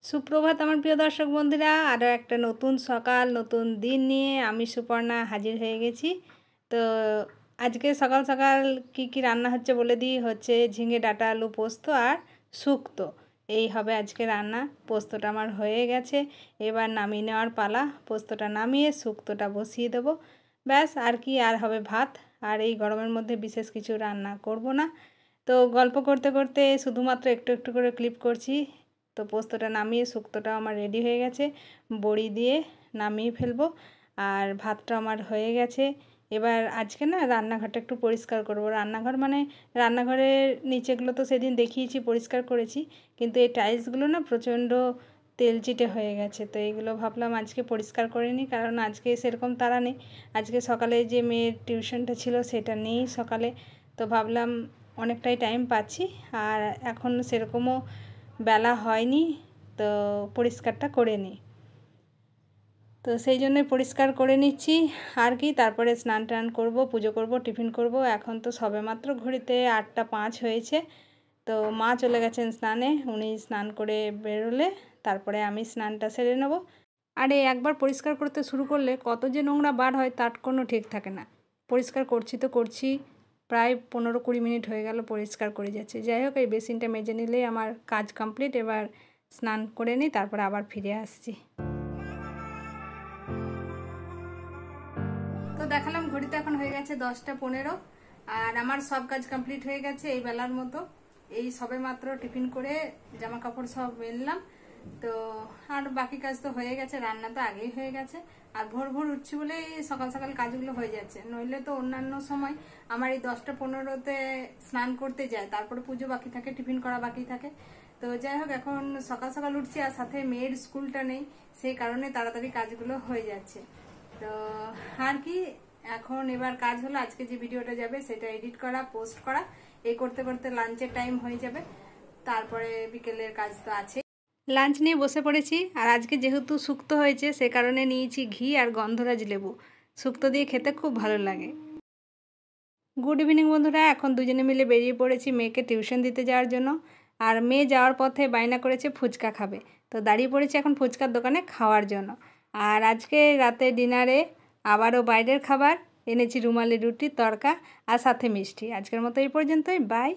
সুপ্রভাত আমার প্রিয় দর্শক বন্ধুরা, আরও একটা নতুন সকাল নতুন দিন নিয়ে আমি সুপর্ণা হাজির হয়ে গেছি। তো আজকে সকাল সকাল কি কি রান্না হচ্ছে বলে দিই। হচ্ছে ঝিঙে ডাঁটা আলু পোস্ত আর শুক্তো, এই হবে আজকে রান্না। পোস্তটা আমার হয়ে গেছে, এবার নামিয়ে নেওয়ার পালা। পোস্তটা নামিয়ে শুক্তোটা বসিয়ে দেবো, ব্যাস। আর কি আর হবে ভাত। আর এই গরমের মধ্যে বিশেষ কিছু রান্না করব না। তো গল্প করতে করতে শুধুমাত্র একটু একটু করে ক্লিপ করছি। তো পোস্তটা নামিয়ে শুক্তোটা আমার রেডি হয়ে গেছে, বড়ি দিয়ে নামিয়ে ফেলবো। আর ভাতটা আমার হয়ে গেছে। এবার আজকে না রান্নাঘরটা একটু পরিষ্কার করব। রান্নাঘর মানে রান্নাঘরের নিচেগুলো তো সেদিন দেখিয়েছি পরিষ্কার করেছি, কিন্তু এই টাইলসগুলো না প্রচণ্ড তেলচিটে হয়ে গেছে। তো এইগুলো ভাবলাম আজকে পরিষ্কার করে নিই, কারণ আজকে সেরকম তাড়া নেই। আজকে সকালে যে মেয়ের টিউশনটা ছিল সেটা নেই সকালে, তো ভাবলাম অনেকটাই টাইম পাচ্ছি আর এখন সেরকমও বেলা হয়নি, তো পরিষ্কারটা করে নিই। তো সেই জন্যই পরিষ্কার করে নিচ্ছি আর কি। তারপরে স্নান টান করবো, পুজো করব, টিফিন করব। এখন তো সবেমাত্র ঘড়িতে 8টা 5 হয়েছে। তো মা চলে গেছেন স্নানে, উনি স্নান করে বেরোলে তারপরে আমি স্নানটা সেরে নেব। আর এই একবার পরিষ্কার করতে শুরু করলে কত যে নোংরা বার হয় তার কোনো ঠিক থাকে না। পরিষ্কার করছি তো করছি, প্রায় 15-20 মিনিট হয়ে গেল পরিষ্কার করে যাচ্ছে। যাই হোক, এই বেসিনটা মেজে নিলেই আমার কাজ কমপ্লিট। এবার স্নান করে নিই, তারপরে আবার ফিরে আসছি। তো দেখালাম ঘড়িতে এখন হয়ে গেছে 10টা 15, আর আমার সব কাজ কমপ্লিট হয়ে গেছে এই বেলার মতো। এই সবে মাত্র টিফিন করে জামা কাপড় সব মেললাম। তো আর বাকি কাজ তো হয়ে গেছে, রান্না তো আগেই হয়ে গেছে। আর ভোর ভোর উঠছি বলে সকাল সকাল কাজগুলো হয়ে যাচ্ছে, নইলে তো অন্যান্য সময় আমার এই 10টা 15তে স্নান করতে যায়, তারপরে পুজো বাকি থাকে, টিফিন করা বাকি থাকে। তো যাই হোক, এখন সকাল সকাল উঠছি আর সাথে মেয়ের স্কুলটা নেই, সেই কারণে তাড়াতাড়ি কাজগুলো হয়ে যাচ্ছে। তো আর কি, এখন এবার কাজ হলো আজকে যে ভিডিওটা যাবে সেটা এডিট করা, পোস্ট করা। এই করতে করতে লাঞ্চের টাইম হয়ে যাবে, তারপরে বিকেলের কাজ তো আছে। লাঞ্চ নিয়ে বসে পড়েছি। আর আজকে যেহেতু শুক্তো হয়েছে সে কারণে নিয়েছি ঘি আর গন্ধরাজ লেবু। শুক্তো দিয়ে খেতে খুব ভালো লাগে। গুড ইভিনিং বন্ধুরা, এখন দুজনে মিলে বেরিয়ে পড়েছি মেয়েকে টিউশন দিতে যাওয়ার জন্য। আর মেয়ে যাওয়ার পথে বায়না করেছে ফুচকা খাবে, তো দাঁড়িয়ে পড়েছে এখন ফুচকার দোকানে খাওয়ার জন্য। আর আজকে রাতে ডিনারে আবারও বাইরের খাবার এনেছি, রুমালি রুটি, তড়কা আর সাথে মিষ্টি। আজকের মতো এই পর্যন্তই, বাই।